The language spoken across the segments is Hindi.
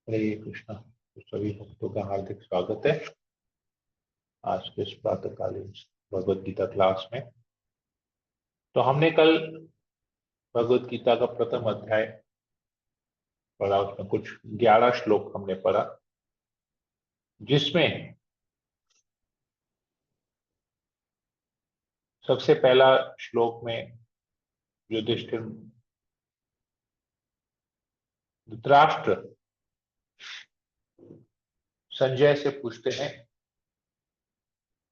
हरे कृष्णा। तो सभी भक्तों का हार्दिक स्वागत है आज के इस प्रातःकालीन भगवत गीता क्लास में। तो हमने कल भगवत गीता का प्रथम अध्याय पढ़ा, उसमें कुछ 11 श्लोक हमने पढ़ा, जिसमें सबसे पहला श्लोक में युधिष्ठिर धृतराष्ट्र संजय से पूछते हैं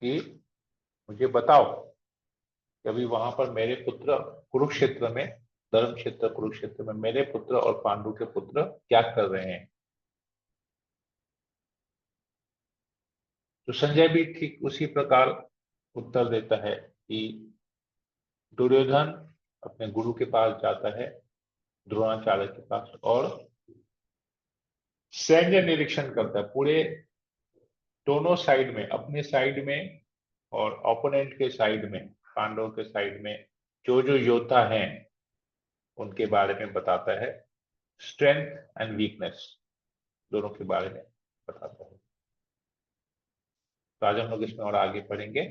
कि मुझे बताओ कि अभी वहां पर मेरे पुत्र कुरुक्षेत्र में, धर्म क्षेत्र कुरुक्षेत्र में मेरे पुत्र और पांडु के पुत्र क्या कर रहे हैं। तो संजय भी ठीक उसी प्रकार उत्तर देता है कि दुर्योधन अपने गुरु के पास जाता है, द्रोणाचार्य के पास, और सैन्य निरीक्षण करता है पूरे दोनों साइड में, अपने साइड में और ओपोनेंट के साइड में, पांडवों के साइड में जो जो योद्धा हैं उनके बारे में बताता है। स्ट्रेंथ एंड वीकनेस दोनों के बारे में बताता है। तो आज हम लोग इसमें और आगे पढ़ेंगे।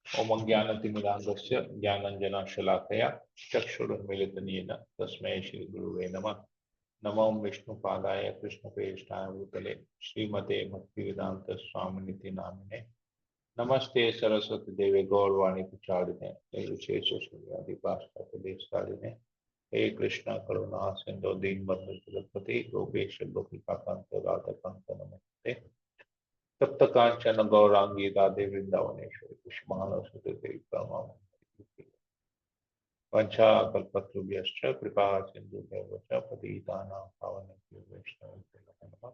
ओम ज्ञानतिमिरान्धस्य ज्ञानाञ्जनशलाकया चक्षुरुन्मीलितं येन तस्मै श्रीगुरुवे नमः। नमो विष्णुपादाय कृष्णप्रेष्ठाय भूतले श्रीमते भक्तिवेदांत स्वामिनिति नामिने। नमस्ते सरस्वती देवे गौरवाणी प्रचारिणे निर्विशेष शून्यादिपाश्चात्यदेशतारिणे। हे कृष्ण करुणा सिंधु दीनबंधु जगत्पते गोपेश गोपिकाकांत राधाकांत नमस्ते। तप्त कांचन गौरांगी राधे वृंदावनेश्वरी कृष्ण देवी परमानंद। वंशाकल्पतरुभ्यश्च कृपा सिन्धुभ्यः च पतितानां पावनेभ्यो वैष्णवेभ्यो नमः।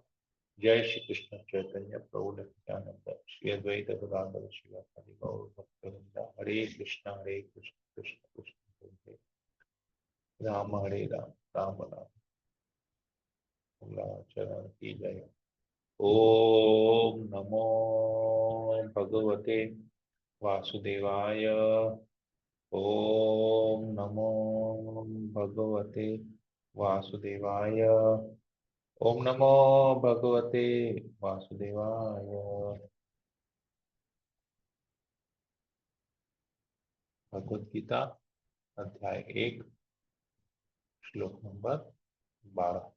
जय श्री कृष्ण चैतन्य प्रभु नित्यानंद श्री अद्वैत गदाधर श्रीवासादि गौर भक्तवृंद। हरे कृष्ण कृष्ण कृष्ण हरे राम हरे राम राम राम चरण की जय। ओम नमो भगवते वासुदेवाय। ओम नमो भगवते वासुदेवाय। ओम नमो भगवते वासुदेवाय। भगवत गीता अध्याय 1 श्लोक नंबर 12।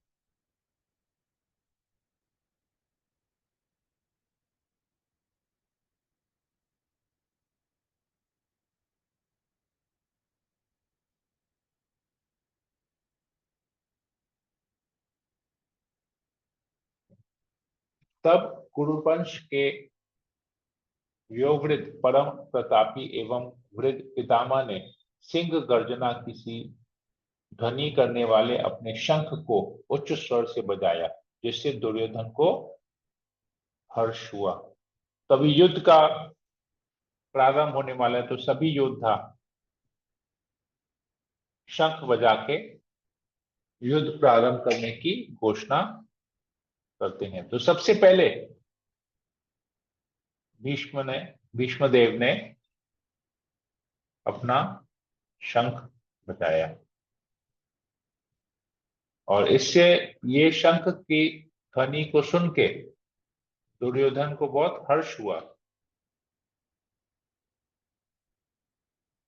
तब कुरुवंश के व्योवृत परम प्रतापी एवं वृद्ध पितामह ने सिंह गर्जना किसी ध्वनि करने वाले अपने शंख को उच्च स्वर से बजाया, जिससे दुर्योधन को हर्ष हुआ। तभी युद्ध का प्रारंभ होने वाला है, तो सभी योद्धा शंख बजा के युद्ध प्रारंभ करने की घोषणा करते हैं। तो सबसे पहले भीष्मदेव ने अपना शंख बजाया, और इससे ये शंख की ध्वनि को सुन के दुर्योधन को बहुत हर्ष हुआ।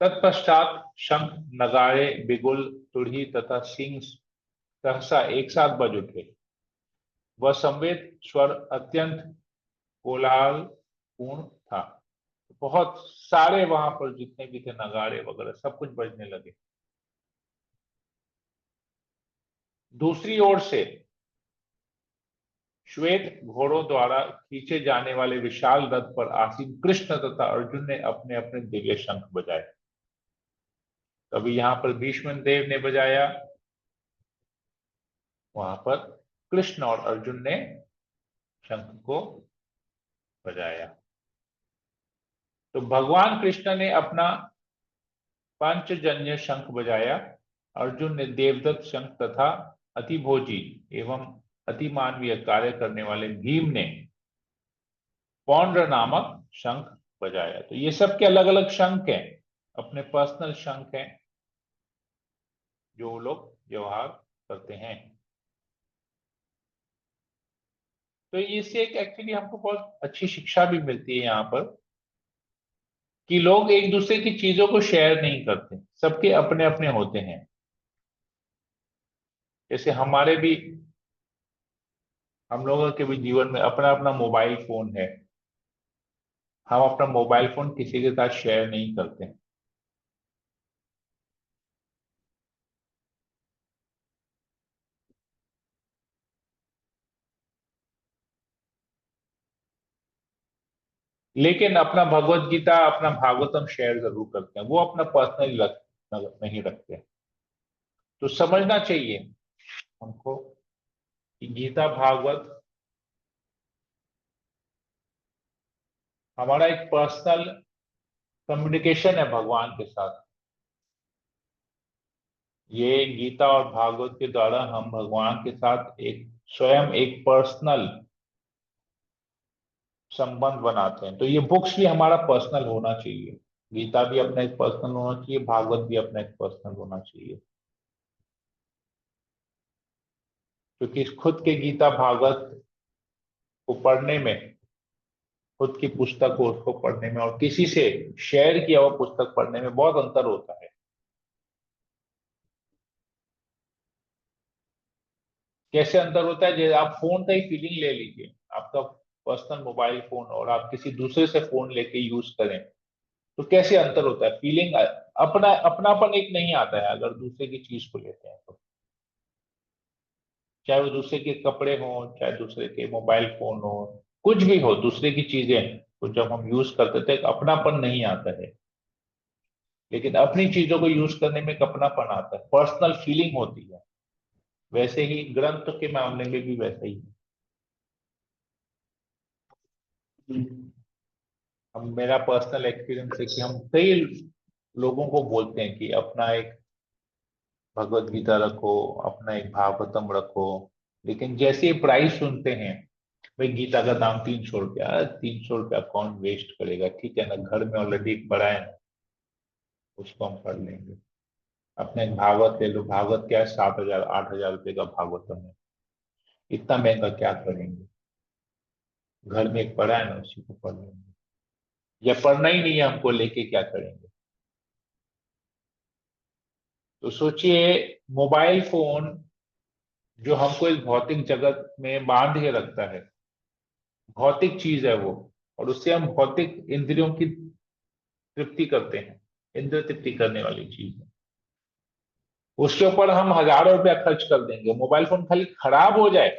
तत्पश्चात शंख, नगाड़े, बिगुल, तुरही तथा सिंह सहसा एक साथ बज उठे। वह संवेद स्वर अत्यंत कोलाहलपूर्ण था। बहुत सारे वहां पर जितने भी थे नगाड़े वगैरह सब कुछ बजने लगे। दूसरी ओर से श्वेत घोड़ों द्वारा खींचे जाने वाले विशाल रथ पर आसीन कृष्ण तथा अर्जुन ने अपने अपने दिव्य शंख बजाए। तभी यहां पर भीष्म देव ने बजाया, वहां पर कृष्ण और अर्जुन ने शंख को बजाया। तो भगवान कृष्ण ने अपना पंचजन्य शंख बजाया, अर्जुन ने देवदत्त शंख तथा अतिभोजी एवं अतिमानवीय कार्य करने वाले भीम ने पौंड्र नामक शंख बजाया। तो ये सबके अलग अलग शंख हैं, अपने पर्सनल शंख हैं जो लोग व्यवहार करते हैं। तो इससे एक एक्चुअली हमको बहुत अच्छी शिक्षा भी मिलती है यहाँ पर, कि लोग एक दूसरे की चीजों को शेयर नहीं करते, सबके अपने अपने होते हैं। जैसे हमारे भी, हम लोगों के भी जीवन में अपना अपना मोबाइल फोन है, हम अपना मोबाइल फोन किसी के साथ शेयर नहीं करते। लेकिन अपना भगवत गीता, अपना भागवतम शेयर जरूर करते हैं, वो अपना पर्सनल नहीं रखते। तो समझना चाहिए हमको कि गीता भागवत हमारा एक पर्सनल कम्युनिकेशन है भगवान के साथ। ये गीता और भागवत के द्वारा हम भगवान के साथ एक स्वयं एक पर्सनल संबंध बनाते हैं। तो ये बुक्स भी हमारा पर्सनल होना चाहिए, गीता भी अपना एक पर्सनल होना चाहिए, भागवत भी अपना एक पर्सनल होना चाहिए। क्योंकि खुद के गीता भागवत को पढ़ने में, खुद की पुस्तक को उसको पढ़ने में और किसी से शेयर किया हुआ पुस्तक पढ़ने में बहुत अंतर होता है। कैसे अंतर होता है? जैसे आप फोन का ही फीलिंग ले लीजिए, आपका पर्सनल मोबाइल फोन और आप किसी दूसरे से फोन लेके यूज करें, तो कैसे अंतर होता है? फीलिंग, अपनापन एक नहीं आता है अगर दूसरे की चीज को लेते हैं तो। चाहे वो दूसरे के कपड़े हों, चाहे दूसरे के मोबाइल फोन हो, कुछ भी हो, दूसरे की चीजें तो जब हम यूज करते थे एक अपनापन नहीं आता है। लेकिन अपनी चीजों को यूज करने में एक अपनापन आता है, पर्सनल फीलिंग होती है। वैसे ही ग्रंथ के मामले में भी वैसा ही है। हम, मेरा पर्सनल एक्सपीरियंस है कि हम कई लोगों को बोलते हैं कि अपना एक भगवत गीता रखो, अपना एक भागवतम रखो, लेकिन जैसे ही प्राइस सुनते हैं, भाई गीता का दाम 300 रुपया, 300 रुपया कौन वेस्ट करेगा, ठीक है ना, घर में ऑलरेडी पड़ा है ना, उसको हम पढ़ लेंगे। अपने एक भागवत ले लो, भागवत क्या है, 7,000 8,000 रुपये का भागवतम है, इतना महंगा क्या करेंगे, घर में एक पड़ा है ना, उसी को पढ़ लेंगे। या पढ़ना ही नहीं है हमको, लेके क्या करेंगे? तो सोचिए, मोबाइल फोन जो हमको इस भौतिक जगत में बांध के रखता है, भौतिक चीज है वो, और उससे हम भौतिक इंद्रियों की तृप्ति करते हैं, इंद्र तृप्ति करने वाली चीज है। उसके ऊपर हम हजारों रुपया खर्च कर देंगे। मोबाइल फोन खाली खराब हो जाए,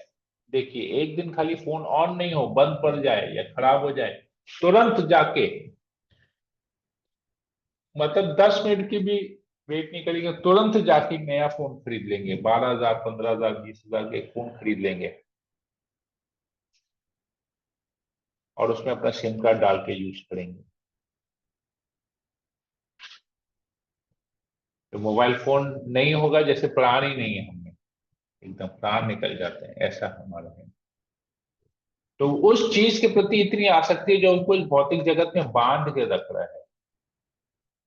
देखिए एक दिन खाली फोन ऑन नहीं हो, बंद पड़ जाए या खराब हो जाए, तुरंत जाके, मतलब 10 मिनट की भी वेट नहीं करेंगे, तुरंत जाके नया फोन खरीद लेंगे, 12,000 15,000 20,000 के फोन खरीद लेंगे और उसमें अपना सिम कार्ड डाल के यूज करेंगे। तो मोबाइल फोन नहीं होगा जैसे प्राण ही नहीं है हमें, एकदम प्राण निकल जाते हैं, ऐसा हमारा है। तो उस चीज के प्रति इतनी आसक्ति है जो उनको इस भौतिक जगत में बांध के रख रहा है।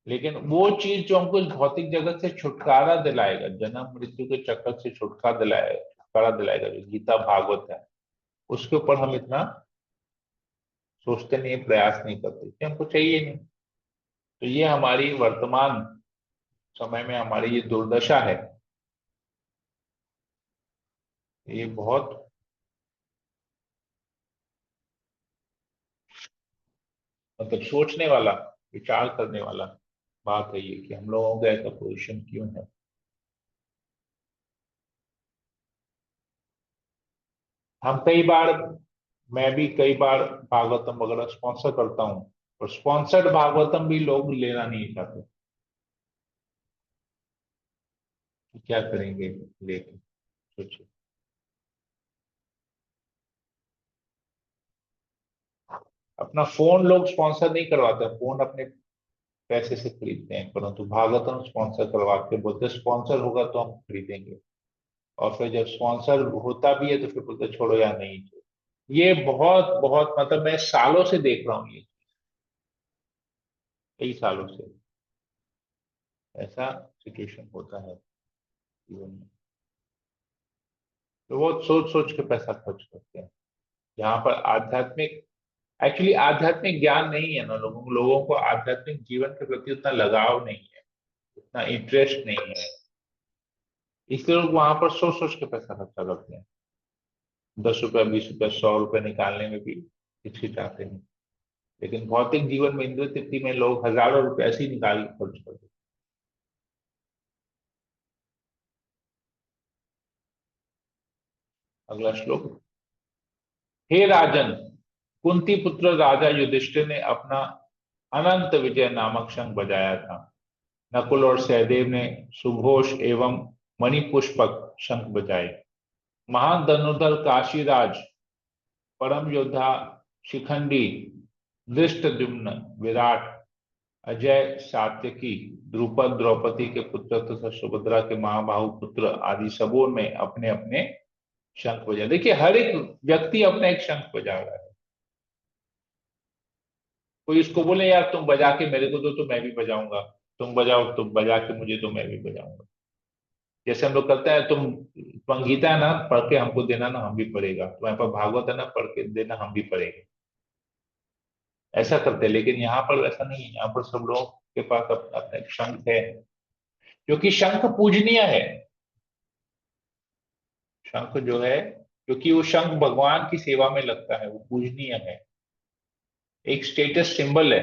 लेकिन वो चीज जो हमको इस भौतिक जगत से छुटकारा दिलाएगा, जन्म मृत्यु के चक्कर से छुटकारा दिलाएगा, जो गीता भागवत है, उसके ऊपर हम इतना सोचते नहीं, प्रयास नहीं करते कि हमको चाहिए नहीं। तो ये हमारी वर्तमान समय में हमारी ये दुर्दशा है। ये बहुत, मतलब सोचने वाला, विचार करने वाला बात है ये, कि हम लोगों का ऐसा पोजीशन क्यों है। हम कई बार, मैं भी कई बार भागवतम वगैरह स्पॉन्सर करता हूँ, और स्पॉन्सर्ड भागवतम भी लोग लेना नहीं चाहते, कि क्या करेंगे लेके, सोचिए। अपना फोन लोग स्पॉन्सर नहीं करवाते, फोन अपने पैसे से खरीदते हैं, परंतु भागवतम स्पॉन्सर करवा के बोलते स्पॉन्सर होगा तो हम खरीदेंगे। और फिर जब स्पॉन्सर होता भी है तो फिर बोलते छोड़ो या नहीं। ये बहुत बहुत, मतलब मैं सालों से देख रहा हूँ ये, कई सालों से ऐसा सिचुएशन होता है जीवन में। तो वो सोच सोच के पैसा खर्च करते हैं। यहाँ पर आध्यात्मिक, एक्चुअली आध्यात्मिक ज्ञान नहीं है ना, लोगों लोगों को आध्यात्मिक जीवन के प्रति उतना लगाव नहीं है, उतना इंटरेस्ट नहीं है, इसलिए लोग वहां पर सोच सोच के पैसा खर्चा करते हैं। 10 रुपया, 20 रुपया, 100 रुपये निकालने में भी हिचकिचाते हैं, लेकिन भौतिक जीवन में, इंद्रिय तृप्ति में लोग हजारों रुपए ऐसे ही निकाल के खर्च करते हैं। अगला श्लोक। हे राजन, कुंती पुत्र राजा युधिष्ठिर ने अपना अनंत विजय नामक शंख बजाया था। नकुल और सहदेव ने सुघोष एवं मणिपुष्पक शंख बजाए। महान धनुर्धर काशीराज, परम योद्धा शिखंडी, धृष्टद्युम्न, विराट, अजय, सात्यकी, द्रुपद, द्रौपदी के पुत्र तथा सुभद्रा के महाबाहु पुत्र आदि सबों में अपने अपने शंख बजाए। देखिए, हर एक व्यक्ति अपना एक शंख बजा रहा है। कोई इसको बोले यार तुम बजा के मेरे को दो तो मैं भी बजाऊंगा, तुम बजाओ, तुम बजा के मुझे दो मैं भी बजाऊंगा। जैसे हम लोग करते हैं, तुम गीता है ना पढ़ के हमको देना ना, हम भी पढ़ेगा, तुम्हारे पास भागवत है ना पढ़ के देना, हम भी पढ़ेंगे। ऐसा करते हैं, लेकिन यहाँ पर वैसा नहीं है। यहाँ पर सब लोगों के पास अपना अपना एक शंख है, क्योंकि शंख पूजनीय है। शंख जो है, क्योंकि वो शंख भगवान की सेवा में लगता है, वो पूजनीय है, एक स्टेटस सिंबल है।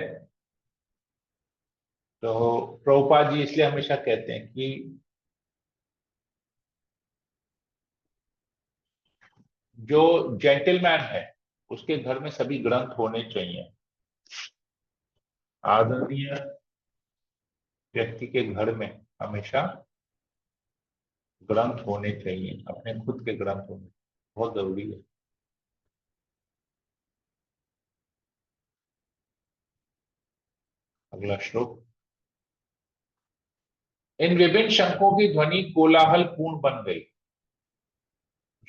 तो प्रभुपाद जी इसलिए हमेशा कहते हैं कि जो जेंटलमैन है उसके घर में सभी ग्रंथ होने चाहिए। आदरणीय व्यक्ति के घर में हमेशा ग्रंथ होने चाहिए, अपने खुद के ग्रंथ होने, बहुत जरूरी है। अगला श्लोक। इन विभिन्न शंखों की ध्वनि कोलाहल पूर्ण बन गई,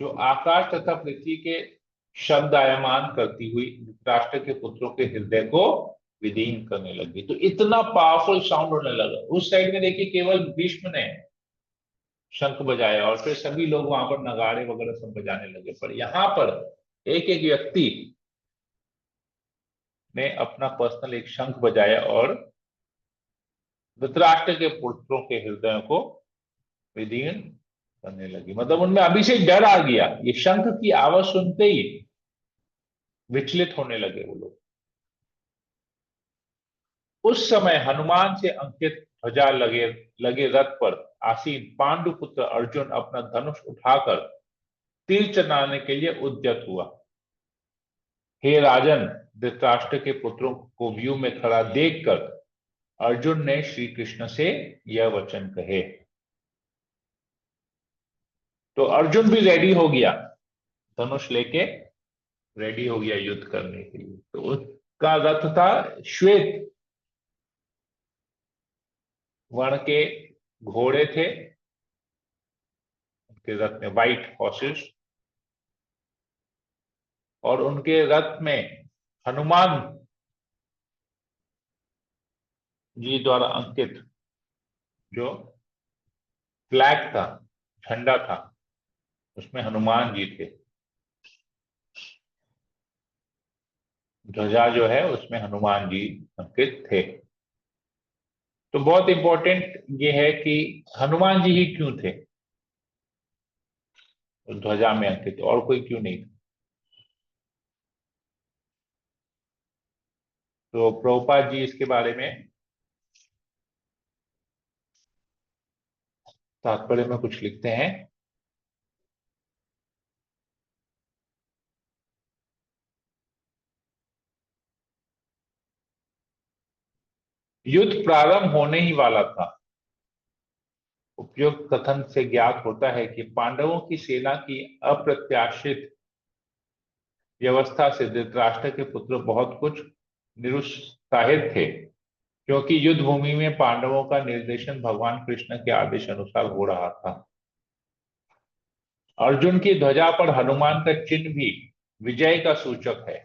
जो आकाश तथा पृथ्वी के शब्दायमान करती हुई धृतराष्ट्र के पुत्रों के हृदय को विदीन करने लगी। तो इतना पावरफुल साउंड होने लगा। उस साइड में देखिए, केवल भीष्म ने शंख बजाया और फिर सभी लोग वहां पर नगाड़े वगैरह सब बजाने लगे, पर यहाँ पर एक एक व्यक्ति ने अपना पर्सनल एक शंख बजाया और धृतराष्ट्र के पुत्रों के हृदयों को विदीर्ण करने लगी। मतलब उनमें अभी से डर आ गया, ये शंख की आवाज सुनते ही विचलित होने लगे वो लोग। उस समय हनुमान से अंकित ध्वजा लगे लगे रथ पर आसीन पांडुपुत्र अर्जुन अपना धनुष उठाकर तीर चलाने के लिए उद्यत हुआ। हे राजन, धृतराष्ट्र के पुत्रों को व्यू में खड़ा देखकर अर्जुन ने श्री कृष्ण से यह वचन कहे। तो अर्जुन भी रेडी हो गया, धनुष लेके रेडी हो गया युद्ध करने के लिए। तो उसका रथ था श्वेत वर्ण के घोड़े थे, उनके रथ में व्हाइट हॉर्सेस, और उनके रथ में हनुमान जी द्वारा अंकित जो फ्लैग था, झंडा था, उसमें हनुमान जी थे। ध्वजा जो है उसमें हनुमान जी अंकित थे। तो बहुत इंपॉर्टेंट ये है कि हनुमान जी ही क्यों थे उस ध्वजा में अंकित, और कोई क्यों नहीं था। तो प्रभुपाद जी इसके बारे में तात्पर्य में कुछ लिखते हैं। युद्ध प्रारंभ होने ही वाला था। उपयुक्त कथन से ज्ञात होता है कि पांडवों की सेना की अप्रत्याशित व्यवस्था से धृतराष्ट्र के पुत्र बहुत कुछ निरुत्साहित थे, क्योंकि युद्ध भूमि में पांडवों का निर्देशन भगवान कृष्ण के आदेश अनुसार हो रहा था। अर्जुन की ध्वजा पर हनुमान का चिन्ह भी विजय का सूचक है,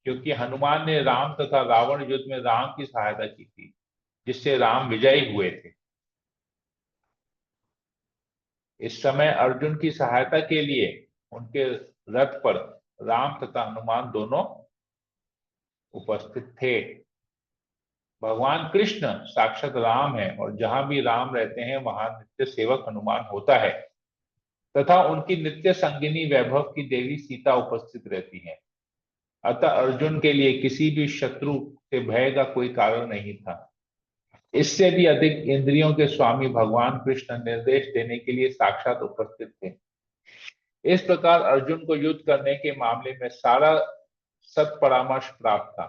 क्योंकि हनुमान ने राम तथा रावण युद्ध में राम की सहायता की थी, जिससे राम विजयी हुए थे। इस समय अर्जुन की सहायता के लिए उनके रथ पर राम तथा हनुमान दोनों उपस्थित थे। भगवान कृष्ण साक्षात राम है और जहां भी राम रहते हैं वहां नित्य सेवक हनुमान होता है तथा उनकी नित्य संगिनी वैभव की देवी सीता उपस्थित रहती है। अतः अर्जुन के लिए किसी भी शत्रु से भय का कोई कारण नहीं था। इससे भी अधिक इंद्रियों के स्वामी भगवान कृष्ण निर्देश देने के लिए साक्षात उपस्थित थे। इस प्रकार अर्जुन को युद्ध करने के मामले में सारा सत्परामर्श प्राप्त था।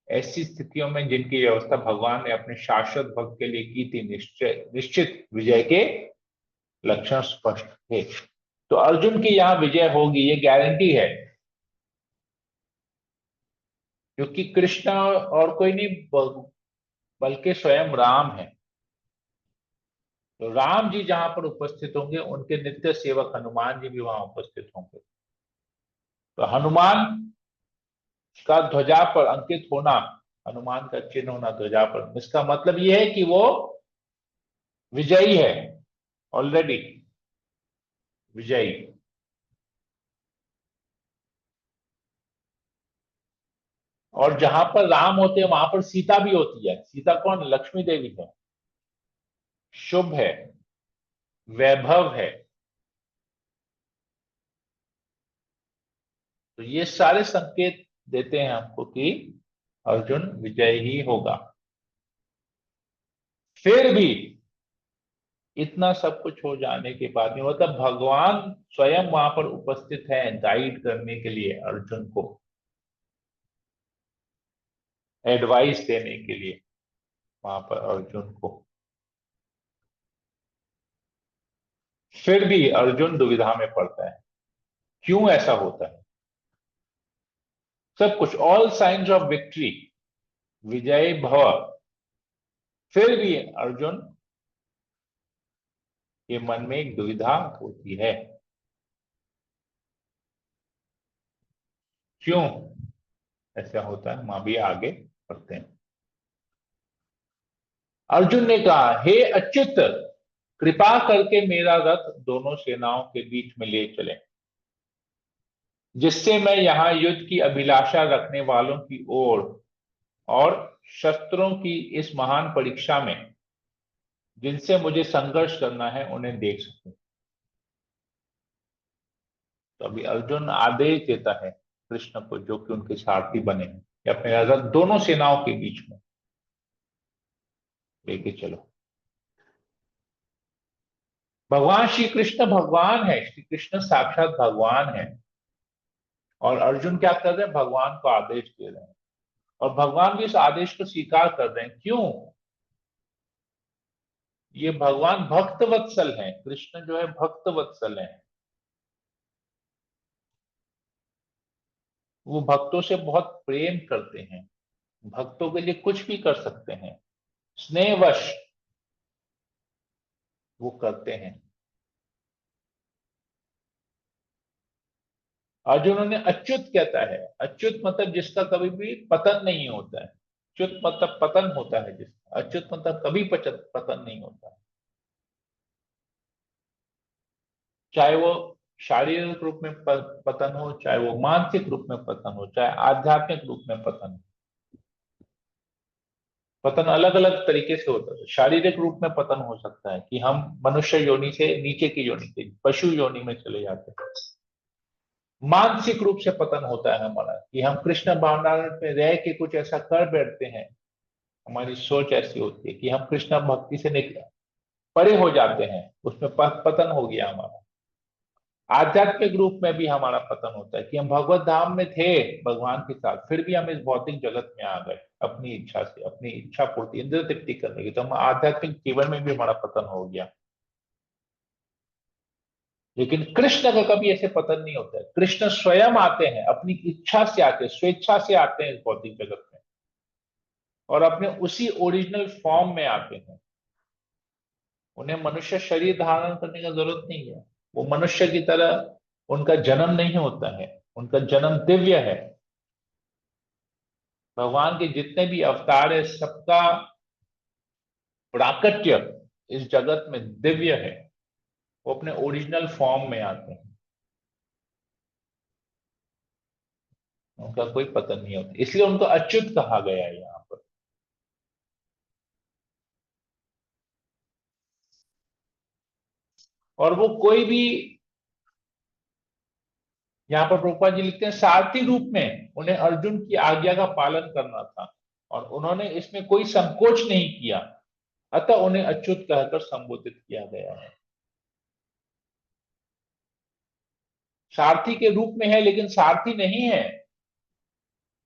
ऐसी स्थितियों में जिनकी व्यवस्था भगवान ने अपने शाश्वत भक्त के लिए की थी, निश्चित विजय के लक्षण स्पष्ट थे। तो अर्जुन की यहां विजय होगी, ये गारंटी है, क्योंकि कृष्ण और कोई नहीं बल्कि स्वयं राम है। तो राम जी जहां पर उपस्थित होंगे उनके नित्य सेवक हनुमान जी भी वहां उपस्थित होंगे। तो हनुमान का ध्वजा पर अंकित होना, हनुमान का चिन्ह होना ध्वजा पर, इसका मतलब यह है कि वो विजयी है, ऑलरेडी विजयी। और जहां पर राम होते हैं वहां पर सीता भी होती है। सीता कौन? लक्ष्मी देवी है, शुभ है, वैभव है। तो ये सारे संकेत देते हैं हमको कि अर्जुन विजय ही होगा। फिर भी इतना सब कुछ हो जाने के बाद में, मतलब भगवान स्वयं वहां पर उपस्थित है गाइड करने के लिए, अर्जुन को एडवाइस देने के लिए वहां पर अर्जुन को। फिर भी अर्जुन दुविधा में पड़ता है। क्यों ऐसा होता है? सब कुछ, ऑल साइंस ऑफ विक्ट्री, विजय भव, फिर भी अर्जुन के मन में एक दुविधा होती है। क्यों ऐसा होता है, वहां भी आगे पढ़ते हैं। अर्जुन ने कहा, हे अच्युत, कृपा करके मेरा रथ दोनों सेनाओं के बीच में ले चले, जिससे मैं यहां युद्ध की अभिलाषा रखने वालों की ओर और शस्त्रों की इस महान परीक्षा में जिनसे मुझे संघर्ष करना है उन्हें देख सकूं। तो अभी अर्जुन आदेश देता है कृष्ण को, जो कि उनके सारथी बने हैं, कि अपने रथ दोनों सेनाओं के बीच में लेके चलो। भगवान श्री कृष्ण भगवान है, श्री कृष्ण साक्षात भगवान है, और अर्जुन क्या कर रहे हैं? भगवान को आदेश दे रहे हैं, और भगवान भी इस आदेश को स्वीकार कर रहे हैं। क्यों? ये भगवान भक्त वत्सल हैं, कृष्ण जो है भक्त वत्सल हैं। वो भक्तों से बहुत प्रेम करते हैं, भक्तों के लिए कुछ भी कर सकते हैं, स्नेहवश वो करते हैं। अर्जुन उन्हें अच्युत कहता है। अच्युत मतलब जिसका कभी भी पतन नहीं होता है। च्युत मतलब पतन होता है जिसका, अच्युत मतलब कभी पतन नहीं होता है। चाहे वो शारीरिक रूप में पतन हो, चाहे वो मानसिक रूप में पतन हो, चाहे आध्यात्मिक रूप में पतन हो। पतन अलग अलग तरीके से होता है। शारीरिक रूप में पतन हो सकता है कि हम मनुष्य योनि से नीचे की योनि से पशु योनि में चले जाते हैं। मानसिक रूप से पतन होता है हमारा, कि हम कृष्ण भावनामृत में रह के कुछ ऐसा कर बैठते हैं, हमारी सोच ऐसी होती है कि हम कृष्ण भक्ति से निकल परे हो जाते हैं, उसमें पतन हो गया हमारा। आध्यात्मिक रूप में भी हमारा पतन होता है कि हम भगवत धाम में थे भगवान के साथ, फिर भी हम इस भौतिक जगत में आ गए अपनी इच्छा से, अपनी इच्छा पूर्ति इंद्र तृप्ति करने की, तो हम आध्यात्मिक जीवन में भी हमारा पतन हो गया। लेकिन कृष्ण का कभी ऐसे पतन नहीं होता है। कृष्ण स्वयं आते हैं, अपनी इच्छा से आते हैं, स्वेच्छा से आते हैं इस भौतिक जगत में, और अपने उसी ओरिजिनल फॉर्म में आते हैं। उन्हें मनुष्य शरीर धारण करने का जरूरत नहीं है। वो मनुष्य की तरह उनका जन्म नहीं होता है, उनका जन्म दिव्य है। भगवान के जितने भी अवतार है सबका प्राकट्य इस जगत में दिव्य है। वो अपने ओरिजिनल फॉर्म में आते हैं। उनका कोई पतन नहीं होता, इसलिए उनको अच्युत कहा गया है यहाँ पर। और वो कोई भी, यहाँ पर प्रभुपाद जी लिखते हैं, सारथी रूप में उन्हें अर्जुन की आज्ञा का पालन करना था और उन्होंने इसमें कोई संकोच नहीं किया, अतः उन्हें अच्युत कहकर संबोधित किया गया है। सारथी के रूप में है लेकिन सारथी नहीं है,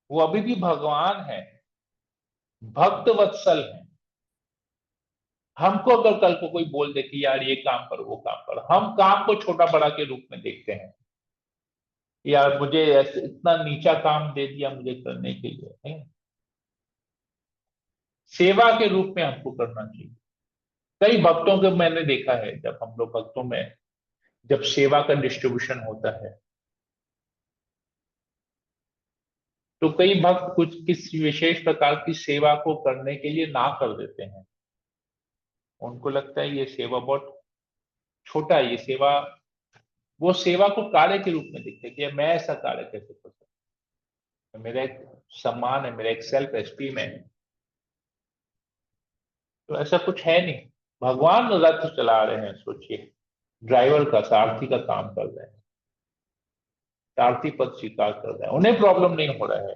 वो अभी भी भगवान है, भक्त वत्सल है। हमको अगर कल को कोई बोल दे कि यार ये काम कर वो काम कर, हम काम को छोटा बड़ा के रूप में देखते हैं, यार मुझे ऐसे इतना नीचा काम दे दिया मुझे करने के लिए, नहीं, सेवा के रूप में हमको करना चाहिए। कई भक्तों को मैंने देखा है, जब हम लोग भक्तों में जब सेवा का डिस्ट्रीब्यूशन होता है तो कई भक्त कुछ किसी विशेष प्रकार की सेवा को करने के लिए ना कर देते हैं। उनको लगता है ये सेवा बहुत छोटा है, ये सेवा, वो सेवा को कार्य के रूप में देखते हैं कि मैं ऐसा कार्य कैसे कर सकता हूँ, मेरा एक सम्मान है, मेरा एक सेल्फ एस्टीम है। तो ऐसा कुछ है नहीं। भगवान रथ चला रहे हैं, सोचिए, ड्राइवर का, सारथी का काम कर रहे हैं, सारथी पद स्वीकार कर रहे हैं, उन्हें प्रॉब्लम नहीं हो रहा है।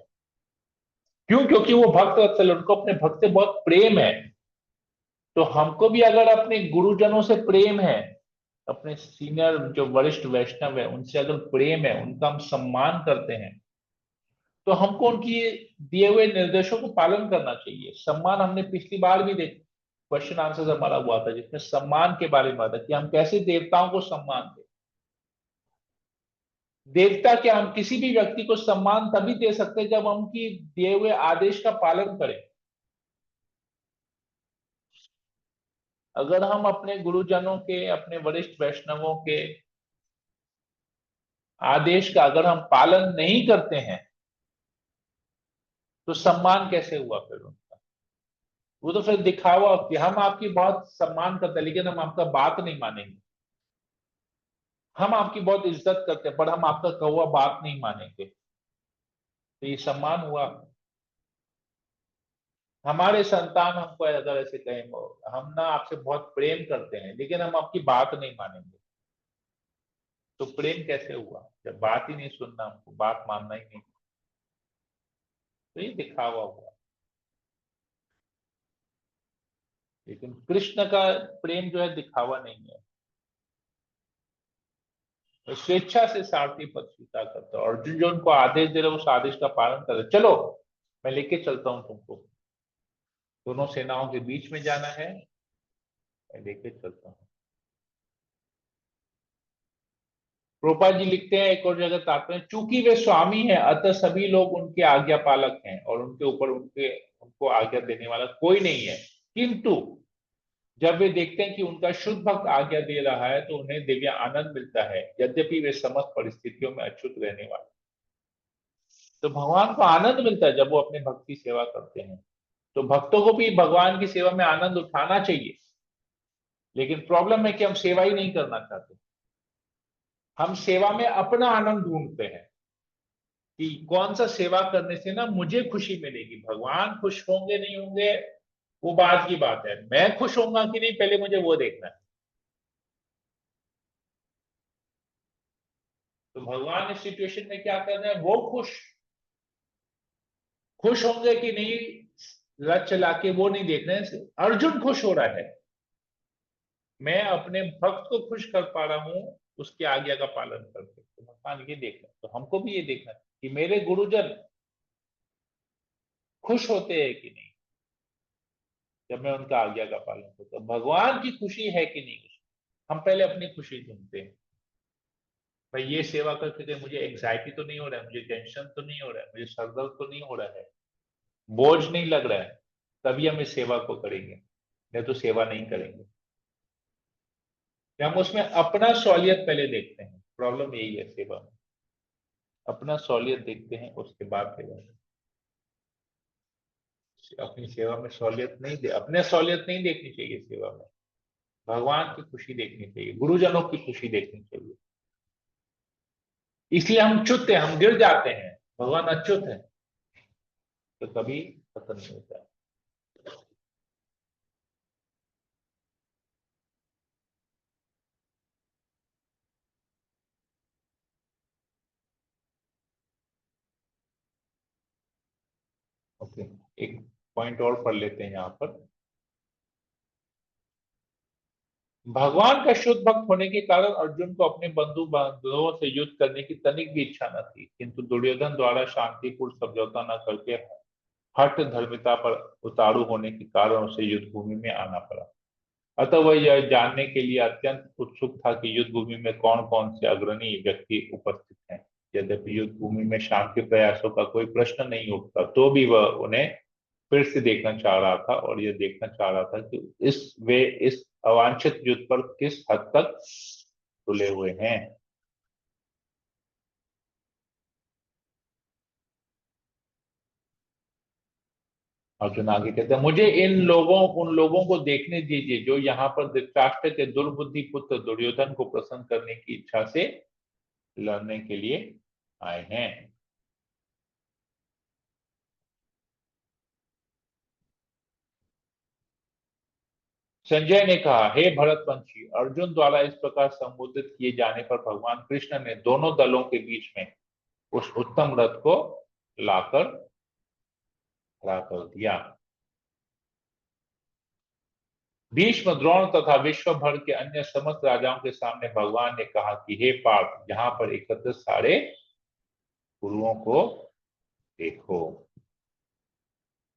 क्यों? क्योंकि वो भक्त वत्सल, उनको अपने भक्त से बहुत प्रेम है। तो हमको भी अगर अपने गुरुजनों से प्रेम है, अपने सीनियर जो वरिष्ठ वैष्णव है उनसे अगर प्रेम है, उनका हम सम्मान करते हैं, तो हमको उनकी दिए हुए निर्देशों को पालन करना चाहिए। सम्मान हमने पिछली बार भी देख क्वेश्चन आंसर हमारा हुआ था जिसमें सम्मान के बारे में आता कि हम कैसे देवताओं को सम्मान दें। देवता क्या, हम किसी भी व्यक्ति को सम्मान तभी दे सकते हैं जब हम उनकी दिए हुए आदेश का पालन करें। अगर हम अपने गुरुजनों के, अपने वरिष्ठ वैष्णवों के आदेश का अगर हम पालन नहीं करते हैं तो सम्मान कैसे हुआ फिर उनका? वो तो फिर दिखावा कि हम आपकी बहुत सम्मान करते हैं लेकिन हम आपका बात नहीं मानेंगे, हम आपकी बहुत इज्जत करते हैं पर हम आपका कहुआ बात नहीं मानेंगे, तो ये सम्मान हुआ? हमारे संतान हमको अगर ऐसे कहें, हम ना आपसे बहुत प्रेम करते हैं लेकिन हम आपकी बात नहीं मानेंगे, तो प्रेम कैसे हुआ जब बात ही नहीं सुनना, हमको बात मानना ही नहीं? तो ये दिखावा हुआ। लेकिन कृष्ण का प्रेम जो है दिखावा नहीं है, तो स्वेच्छा से सारथी पद स्वीकार करता है। अर्जुन जो उनको आदेश दे रहे उस आदेश का पालन कर रहे, चलो मैं लेके चलता हूं तुमको, दोनों सेनाओं के बीच में जाना है, मैं लेके चलता हूँ। प्रोपा जी लिखते हैं एक और जगह तात्पर्य, चूंकि वे स्वामी हैं अतः सभी लोग उनके आज्ञा पालक हैं और उनके ऊपर उनको आज्ञा देने वाला कोई नहीं है, किंतु जब वे देखते हैं कि उनका शुद्ध भक्त आज्ञा दे रहा है तो उन्हें दिव्य आनंद मिलता है, यद्यपि वे समस्त परिस्थितियों में अच्युत रहने वाले। तो भगवान को आनंद मिलता है जब वो अपने भक्त की सेवा करते हैं। तो भक्तों को भी भगवान की सेवा में आनंद उठाना चाहिए, लेकिन प्रॉब्लम है कि हम सेवा ही नहीं करना चाहते। हम सेवा में अपना आनंद ढूंढते हैं कि कौन सा सेवा करने से ना मुझे खुशी मिलेगी, भगवान खुश होंगे नहीं होंगे वो बात की बात है, मैं खुश होऊंगा कि नहीं पहले मुझे वो देखना है। तो भगवान इस सिचुएशन में क्या कर रहे हैं, वो खुश खुश होंगे कि नहीं, रथ चला के वो नहीं देख रहे हैं, अर्जुन खुश हो रहा है, मैं अपने भक्त को खुश कर पा रहा हूं उसकी आज्ञा का पालन करके, तो भगवान ये देख रहे हैं। तो हमको भी ये देखना है कि मेरे गुरुजन खुश होते हैं कि नहीं जब मैं उनका आज्ञा का पालन करता हूं, भगवान की खुशी है कि नहीं। हम पहले अपनी खुशी ढूंढते हैं, भाई ये सेवा करके मुझे एंग्जाइटी तो नहीं हो रहा है, मुझे टेंशन तो नहीं हो रहा है, मुझे सरदर्द तो नहीं हो रहा है, बोझ नहीं लग रहा है, तभी हम इस सेवा को करेंगे, नहीं तो सेवा नहीं करेंगे। कि हम उसमें अपना सहूलियत पहले देखते हैं, प्रॉब्लम यही है सेवा में, अपना सहूलियत देखते हैं उसके बाद सेवा में। अपनी सेवा में सहूलियत नहीं दे, अपने सहूलियत नहीं देखनी चाहिए सेवा में, भगवान की खुशी देखनी चाहिए, गुरुजनों की खुशी देखनी चाहिए। इसलिए हम चुत्ते, हम गिर जाते हैं, भगवान अच्युत है तो कभी पतन नहीं होता। ओके, एक पॉइंट और पढ़ लेते हैं यहाँ पर। भगवान का शुद्ध भक्त होने के कारण अर्जुन को अपने बंधु बांधवों से युद्ध करने की तनिक भी इच्छा न थी, किंतु दुर्योधन द्वारा शांतिपूर्ण समझौता न करके हठ धर्मिता पर उतारू होने के कारण उसे युद्ध भूमि में आना पड़ा। अतः वह यह जानने के लिए अत्यंत उत्सुक था कि युद्ध भूमि में कौन कौन से अग्रणी व्यक्ति उपस्थित हैं। यद्यपि युद्ध भूमि में शांति प्रयासों का कोई प्रश्न नहीं उठता, तो भी वह उन्हें फिर से देखना चाह रहा था, और यह देखना चाह रहा था कि वे इस अवांछित युद्ध पर किस हद तक तुले हुए हैं। अर्जुन आगे कहते हैं, मुझे उन लोगों को देखने दीजिए जो यहाँ पर धृतराष्ट्र के दुर्बुद्धि पुत्र दुर्योधन को प्रसन्न करने की इच्छा से लड़ने के लिए आए हैं। संजय ने कहा, हे भरतवंशी, अर्जुन द्वारा इस प्रकार संबोधित किए जाने पर भगवान कृष्ण ने दोनों दलों के बीच में उस उत्तम रथ को लाकर खड़ा कर दिया। भीष्म, द्रोण तथा विश्व भर के अन्य समस्त राजाओं के सामने भगवान ने कहा कि हे पार्थ, यहाँ पर एकत्रित सारे गुरुओं को देखो।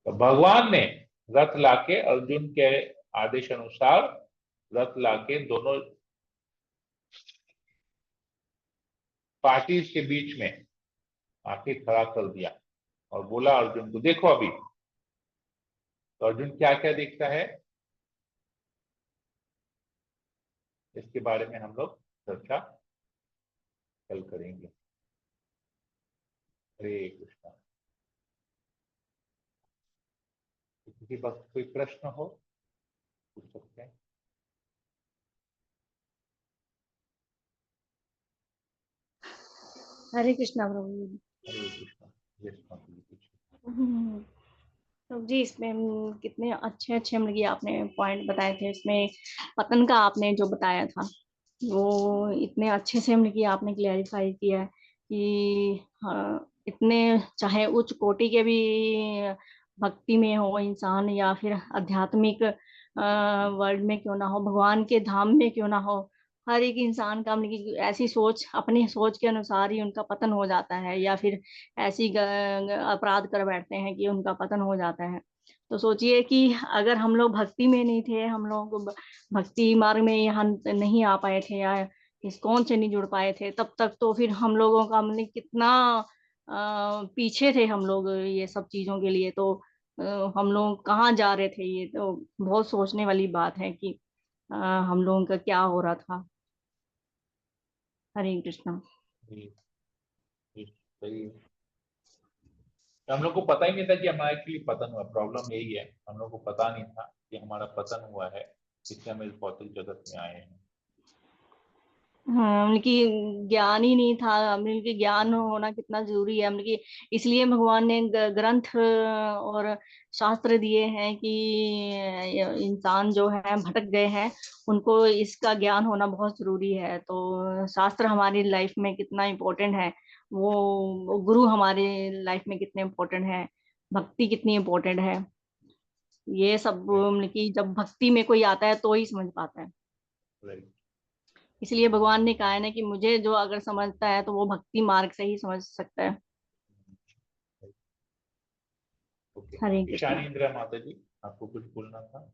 तो भगवान ने रथ लाके अर्जुन के आदेश अनुसार रथ लाके दोनों पार्टीज के बीच में आके खड़ा कर दिया और बोला अर्जुन को, देखो अभी। तो अर्जुन क्या क्या देखता है, इसके बारे में हम लोग चर्चा कल करेंगे। हरे कृष्णा। किसी वक्त कोई प्रश्न हो पूछ सकते हैं। हरे कृष्णा प्रभु जी। हरे कृष्णा। यस माता जी, पूछिए। हम्म, तो जी इसमें कितने अच्छे अच्छे मतलब कि आपने पॉइंट बताए थे। इसमें पतन का आपने जो बताया था वो इतने अच्छे से मतलब कि आपने क्लेरिफाई किया है कि हाँ, इतने चाहे उच्च कोटि के भी भक्ति में हो इंसान या फिर आध्यात्मिक वर्ल्ड में क्यों ना हो, भगवान के धाम में क्यों ना हो, हर एक इंसान का मतलब कि ऐसी सोच, अपनी सोच के अनुसार ही उनका पतन हो जाता है या फिर ऐसी अपराध कर बैठते हैं कि उनका पतन हो जाता है। तो सोचिए कि अगर हम लोग भक्ति में नहीं थे, हम लोग भक्ति मार्ग में यहाँ नहीं आ पाए थे या इस्कॉन से नहीं जुड़ पाए थे, तब तक तो फिर हम लोगों का मतलब कितना पीछे थे हम लोग ये सब चीजों के लिए। तो अ, हम लोग कहाँ जा रहे थे, ये तो बहुत सोचने वाली बात है कि हम लोगों का क्या हो रहा था। हरे कृष्णा। जी, जी, सही है। हम लोग को पता ही नहीं था कि हमारा एक्चुअली पतन हुआ। प्रॉब्लम यही है, हम लोग को पता नहीं था कि हमारा पतन हुआ है, इसलिए हम इस भौतिक जगत में आए हैं। हाँ, उनकी ज्ञान ही नहीं था। उनकी ज्ञान होना कितना जरूरी है उनकी, इसलिए भगवान ने ग्रंथ और शास्त्र दिए हैं कि इंसान जो है भटक गए हैं, उनको इसका ज्ञान होना बहुत जरूरी है। तो शास्त्र हमारी लाइफ में कितना इम्पोर्टेंट है, वो गुरु हमारे लाइफ में कितने इम्पोर्टेंट है, भक्ति कितनी इम्पोर्टेंट है, ये सब मतलब कि जब भक्ति में कोई आता है तो ही समझ पाता है। राइट। इसलिए भगवान ने कहा है ना कि मुझे जो अगर समझता है तो वो भक्ति मार्ग से ही समझ सकता है। ओके। हरे ईशानी कृष्णा। इंदिरा माता जी, आपको कुछ बोलना था।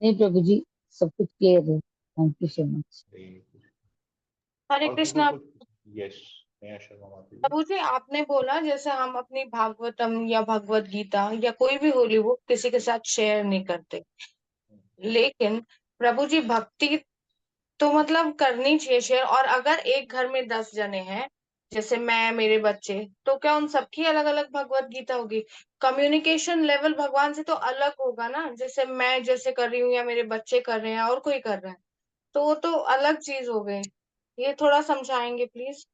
नहीं प्रभु जी, सब कुछ क्लियर है, थैंक यू सो मच। हरे कृष्ण। हरे और किसी को कृष्णा। कुछ। यस, नया शर्मा माता जी। प्रभु जी, आपने बोला जैसे हम अपनी भागवतम या भगवत गीता या कोई भी होली बुक किसी के साथ शेयर नहीं करते, लेकिन प्रभु जी भक्ति तो मतलब करनी चाहिए शेयर। और अगर एक घर में 10 जने हैं, जैसे मैं, मेरे बच्चे, तो क्या उन सबकी अलग अलग भगवत गीता होगी? कम्युनिकेशन लेवल भगवान से तो अलग होगा ना, जैसे मैं जैसे कर रही हूँ या मेरे बच्चे कर रहे हैं और कोई कर रहा है, तो वो तो अलग चीज हो गई। ये थोड़ा समझाएंगे प्लीज।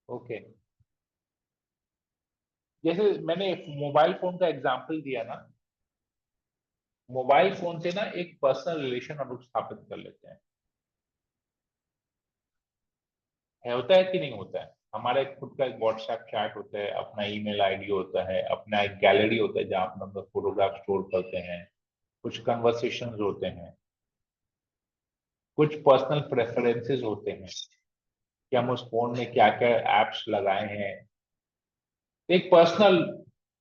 ओके। जैसे मैंने मोबाइल फोन का एग्जांपल दिया ना, मोबाइल फोन से ना एक पर्सनल रिलेशन हम लोग स्थापित कर लेते हैं। होता है कि नहीं होता है? हमारा एक खुद का एक व्हाट्सएप चैट होता है, अपना ईमेल आईडी होता है, अपना एक गैलरी होता है जहाँ हम लोग फोटोग्राफ स्टोर करते हैं, कुछ कन्वर्सेशंस होते हैं, कुछ पर्सनल प्रेफरेंसेस होते हैं कि हम उस फोन में क्या क्या एप्स लगाए हैं। एक पर्सनल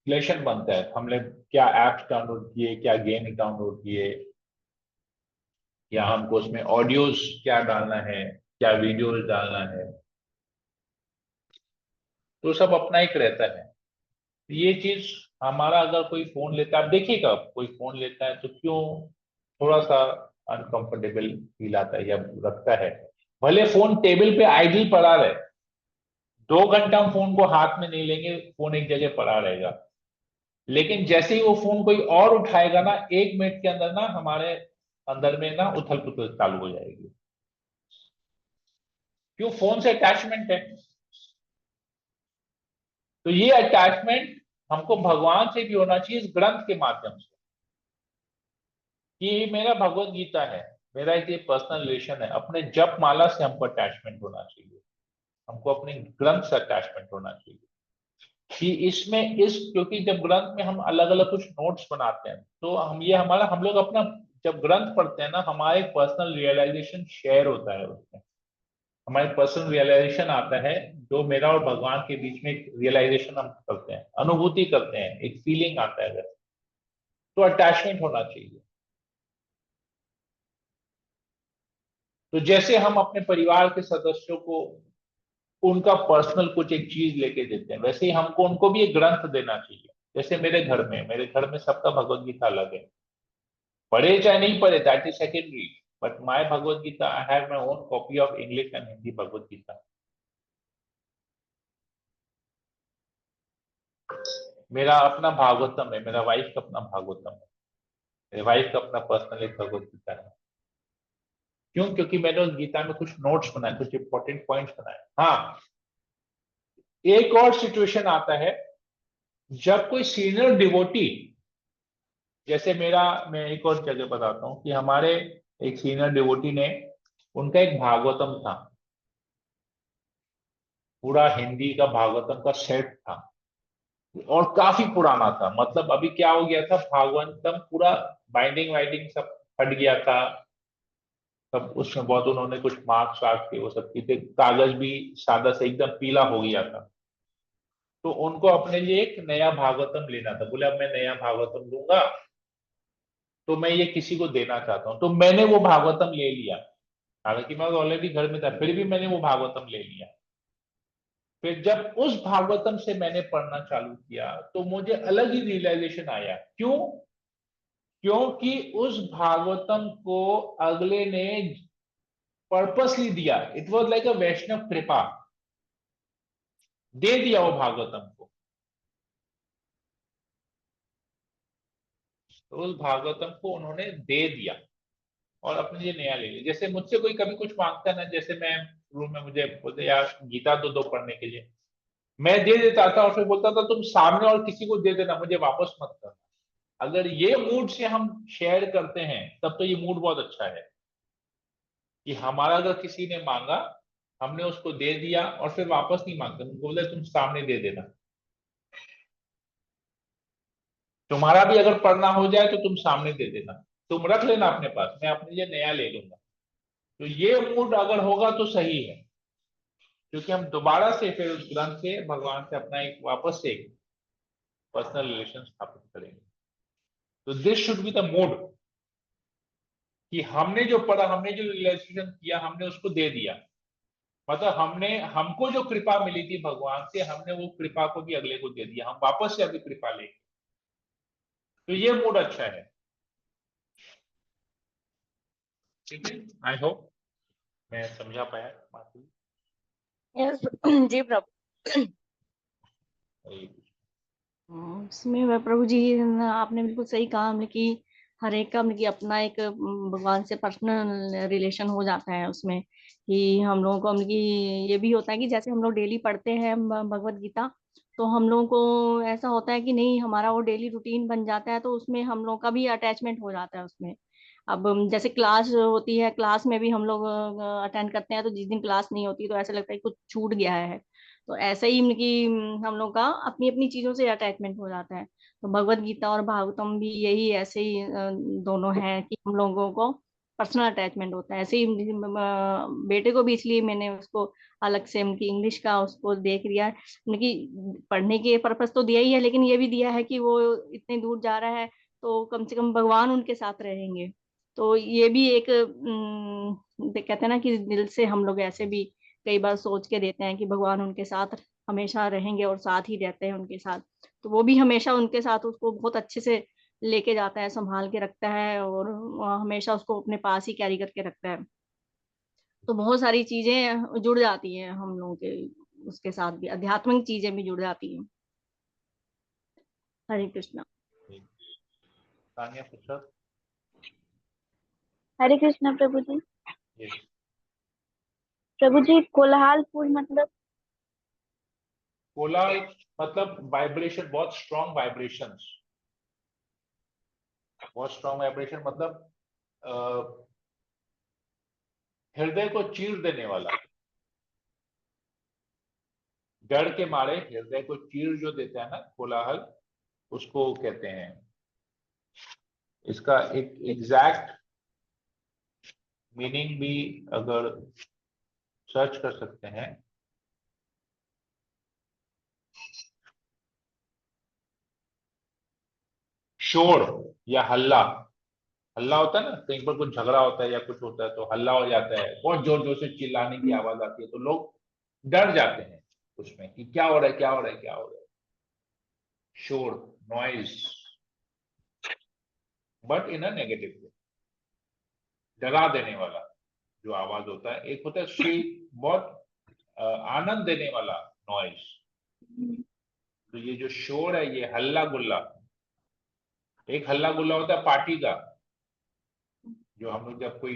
रिलेशन बनता है, हमने क्या एप्स डाउनलोड किए, क्या गेम डाउनलोड किए, या हमको उसमें ऑडियोज क्या डालना है, क्या वीडियोज डालना है, तो सब अपना एक रहता है। ये चीज हमारा, अगर कोई फोन लेता है, आप देखिएगा कोई फोन लेता है तो क्यों थोड़ा सा अनकंफर्टेबल फील आता है या लगता है। भले फोन टेबल पे आइडल पड़ा रहे, 2 घंटा हम फोन को हाथ में नहीं लेंगे, फोन एक जगह पड़ा रहेगा, लेकिन जैसे ही वो फोन कोई और उठाएगा ना, 1 मिनट के अंदर ना हमारे अंदर में ना उथल पुथल चालू हो जाएगी। क्यों? फोन से अटैचमेंट है। तो ये अटैचमेंट हमको भगवान से भी होना चाहिए, इस ग्रंथ के माध्यम से, कि मेरा भगवत गीता है, मेरा एक ये पर्सनल रिलेशन है। अपने जप माला से हमको अटैचमेंट होना चाहिए, हमको अपने ग्रंथ से अटैचमेंट होना चाहिए। कि इसमें इस क्योंकि जब ग्रंथ में हम अलग अलग कुछ नोट्स बनाते हैं, तो हम लोग अपना जब ग्रंथ पढ़ते हैं ना, हमारा एक पर्सनल रियलाइजेशन शेयर होता है उसमें, हमारे पर्सनल रियलाइजेशन आता है, जो मेरा और भगवान के बीच में एक रियलाइजेशन हम करते हैं, अनुभूति करते हैं, एक फीलिंग आता है। तो अटैचमेंट होना चाहिए। तो जैसे हम अपने परिवार के सदस्यों को उनका पर्सनल कुछ एक चीज लेके देते हैं, वैसे ही हमको उनको भी एक ग्रंथ देना चाहिए। जैसे मेरे घर में सबका भगवत गीता अलग है, पढ़े चाहे नहीं पढ़े, that is secondary, but my Bhagavad Gita, I have my own copy of English and Hindi Bhagavad Gita. मेरा अपना भागवतम है, मेरा वाइफ का अपना भागवतम है, मेरे वाइफ का अपना पर्सनल एक भगवत गीता है। क्यों? क्योंकि मैंने उस गीता में कुछ नोट्स बनाए, कुछ इंपॉर्टेंट पॉइंट्स बनाए। हाँ, एक और सिचुएशन आता है जब कोई सीनियर डिवोटी, जैसे मैं एक और जगह बताता हूँ कि हमारे एक सीनियर डिवोटी ने, उनका एक भागवतम था, पूरा हिंदी का भागवतम का सेट था, और काफी पुराना था। मतलब अभी क्या हो गया था, भागवतम पूरा बाइंडिंग वाइंडिंग सब फट गया था, सब उसमें बहुत उन्होंने कुछ मार्क्स वार्क के वो सब की थे, कागज भी सादा से एकदम पीला हो गया था। तो उनको अपने लिए एक नया भागवतम लेना था। बोले अब मैं नया भागवतम लूंगा, तो मैं ये किसी को देना चाहता हूँ। तो मैंने वो भागवतम ले लिया, हालांकि मैं ऑलरेडी घर में था, फिर भी मैंने वो भागवतम ले लिया। फिर जब उस भागवतम से मैंने पढ़ना चालू किया, तो मुझे अलग ही रियलाइजेशन आया। क्यों? क्योंकि उस भागवतम को अगले ने पर्पसली दिया, इट वॉज लाइक अ वैष्णव कृपा, दे दिया वो भागवतम को। तो उस भागवतम को उन्होंने दे दिया और अपने लिए नया ले लिया। जैसे मुझसे कोई कभी कुछ मांगता है ना, जैसे मैं रूम में, मुझे बोलते यार गीता तो दो पढ़ने के लिए, मैं दे देता था, और फिर बोलता था तुम सामने और किसी को दे देना, मुझे वापस मत करना। अगर ये मूड से हम शेयर करते हैं, तब तो ये मूड बहुत अच्छा है, कि हमारा अगर किसी ने मांगा, हमने उसको दे दिया और फिर वापस नहीं मांगते, उनको बोले तुम सामने दे देना, तुम्हारा भी अगर पढ़ना हो जाए तो तुम सामने दे देना, तुम रख लेना अपने पास, मैं अपने लिए नया ले लूंगा। तो ये मूड अगर होगा तो सही है, क्योंकि हम दोबारा से फिर उस ग्रंथ से, भगवान से अपना एक वापस से एक पर्सनल रिलेशन स्थापित करेंगे। तो this should be the mood, कि हमने जो पढ़ा, हमने जो रिलेशन किया, हमने उसको दे दिया। मतलब हमको जो कृपा मिली थी भगवान से, हमने वो कृपा को भी अगले को दे दिया, हम वापस से अभी कृपा लेंगे। तो ये मूड अच्छा है। ठीक है, आई होप मैं समझा पाया बात। यस जी प्रभु। इसमें मैं प्रभु जी, आपने बिल्कुल सही कहा, हमने कि हर एक का हमने कि अपना एक भगवान से पर्सनल रिलेशन हो जाता है उसमें। कि हम लोगों को हमने कि ये भी होता है कि जैसे हम लोग डेली पढ़ते हैं भगवत गीता, तो हम लोगों को ऐसा होता है कि नहीं, हमारा वो डेली रूटीन बन जाता है, तो उसमें हम लोग का भी अटैचमेंट हो जाता है उसमें। अब जैसे क्लास होती है, क्लास में भी हम लोग अटेंड करते हैं, तो जिस दिन क्लास नहीं होती तो ऐसा लगता है कि कुछ छूट गया है। तो ऐसे ही कि हम लोग का अपनी अपनी चीजों से अटैचमेंट हो जाता है। तो भगवत गीता और भागवतम भी यही ऐसे ही दोनों हैं कि हम लोगों को पर्सनल अटैचमेंट होता है। ऐसे ही बेटे को भी इसलिए मैंने उसको अलग से उनकी इंग्लिश का उसको देख लिया है। उनकी पढ़ने के पर्पस तो दिया ही है, लेकिन ये भी दिया है कि वो इतने दूर जा रहा है तो कम से कम भगवान उनके साथ रहेंगे। तो ये भी एक कहते हैं ना कि दिल से हम लोग ऐसे भी कई बार सोच के देते हैं कि भगवान उनके साथ हमेशा रहेंगे, और साथ ही रहते हैं उनके साथ। तो वो भी हमेशा उनके साथ उसको बहुत अच्छे से लेके जाता है, संभाल के रखता है, और हमेशा उसको अपने पास ही कैरी करके रखता है। तो बहुत सारी चीजें जुड़ जाती हैं हम लोगों के, उसके साथ भी आध्यात्मिक चीजें भी जुड़ जाती हैं। हरे कृष्णा। तानिया पुत्र। हरे कृष्णा प्रभु जी। यस। प्रभु जी, कोलाहलपुर मतलब? कोलाल मतलब वाइब्रेशन, बहुत स्ट्रॉन्ग वाइब्रेशंस, बहुत स्ट्रॉन्ग वाइब्रेशन मतलब हृदय को चीर देने वाला, डर के मारे हृदय को चीर जो देता है ना कोलाहल, उसको कहते हैं। इसका एक एग्जैक्ट मीनिंग भी अगर सर्च कर सकते हैं, शोर या हल्ला। हल्ला होता है ना, कहीं पर कुछ झगड़ा होता है या कुछ होता है तो हल्ला हो जाता है, बहुत जोर जोर से चिल्लाने की आवाज आती है, तो लोग डर जाते हैं उसमें कि क्या हो रहा है, क्या हो रहा है, क्या हो रहा है। शोर, noise, but in a negative way, डरा देने वाला जो आवाज होता है। एक होता है स्वीट, बहुत आनंद देने वाला नॉइज। तो ये जो शोर है, ये हल्ला गुल्ला, एक हल्ला गुल्ला होता है पार्टी का, जो हम लोग जब कोई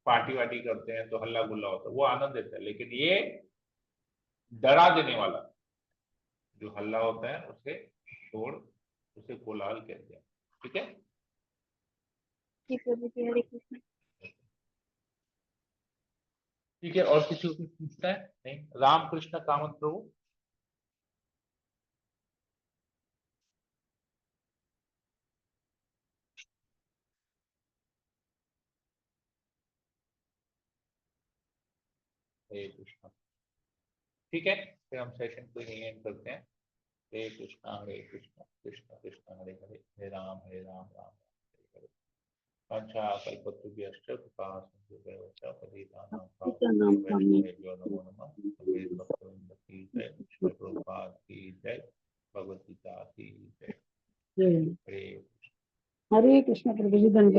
पार्टी वार्टी करते हैं तो हल्ला गुल्ला होता है, वो आनंद देता है। लेकिन ये डरा देने वाला जो हल्ला होता है, उसे शोर, उसे कोलाहल कहते हैं। ठीक है। जी प्रभु जी, हरे कृष्णा। ठीक है, और किसी को कुछ पूछना है? नहीं। रामकृष्ण कामत प्रभु। हरे कृष्णा। ठीक है, फिर हम सेशन को यहीं एंड करते हैं। हरे कृष्णा कृष्ण कृष्ण हरे हरे, हरे राम राम राम हरे हरे। पंचाकल्पतरुभ्यश्च कृपा सिन्धुभ्यश्च पतितानां नाम पाने पावनेभ्यो नमो नमः। सभी भक्तवृंद की जय, श्री प्रभुपाद की जय, भगवद गीता की जय। जय। हरे हरे कृष्ण प्रभु जी, धन्यवाद।